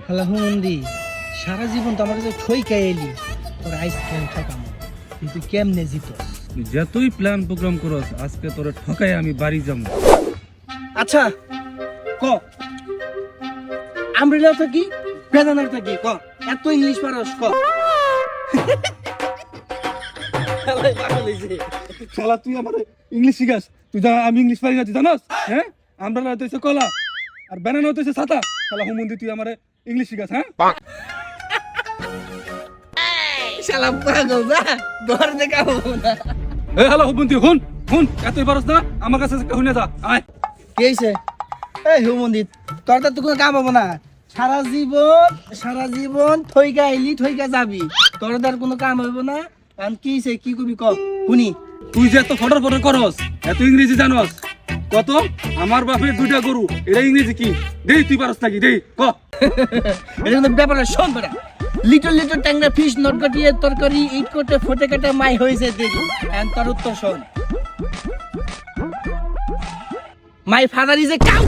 Hello হুমন্দি, সারা জীবন তো আমার কাছে ঠইকাই এলি, তোর আইসক্রিম ঠকাম, কিন্তু কেমনে জিতস? তুই যতই প্ল্যান প্রোগ্রাম করস, আজকে তোরে ঠকাই আমি বাড়ি যাবো। আচ্ছা ক, আমরিলা তো কি, বেদানার তো কি, ক এত ইংলিশ পারস ক। শালা তুই আমার ইংলিশ শিখাস, তুই আমি ইংলিশ পারি না, তুই জানাস? হ্যাঁ, আমরা হইতেছে কলা আর ব্যানানা হইতেছে ছাতা। শালা হুমন্দি তুই আমার ইংলিশ শিখাস? হ্যাঁ শালা পাগল না, ধর দেখাবো না। এ হ্যালো হুমন্দি, হুন হুন, এতই পারস না, আমার কাছে হুনে যা। আয় কি হয়েছে? এই হুমন্দি, তোর তো কোনো কাম হবো না, সারা জীবন থইকা আইলি থইকা যাবি, তোর তার কোনো কাম হইব না। কারণ কি হয়েছে, কি করবি ক শুনি। তুই যে এত ফটর ফটর করস, এত ইংরেজি জানস কত? আমার বাপের দুইটা গরু, এটা ইংরেজি কি দেই? তুই পারস নাকি? দেই ক। এটা কিন্তু ব্যাপার না, শোন বেটা। লিটল ট্যাংরা ফিশ নট কাটিয়ে তরকারি ইট কোটে ফটে কাটা মাই হয়েছে দেরি। এন্ড তোর উত্তর শোন, my father is a cow.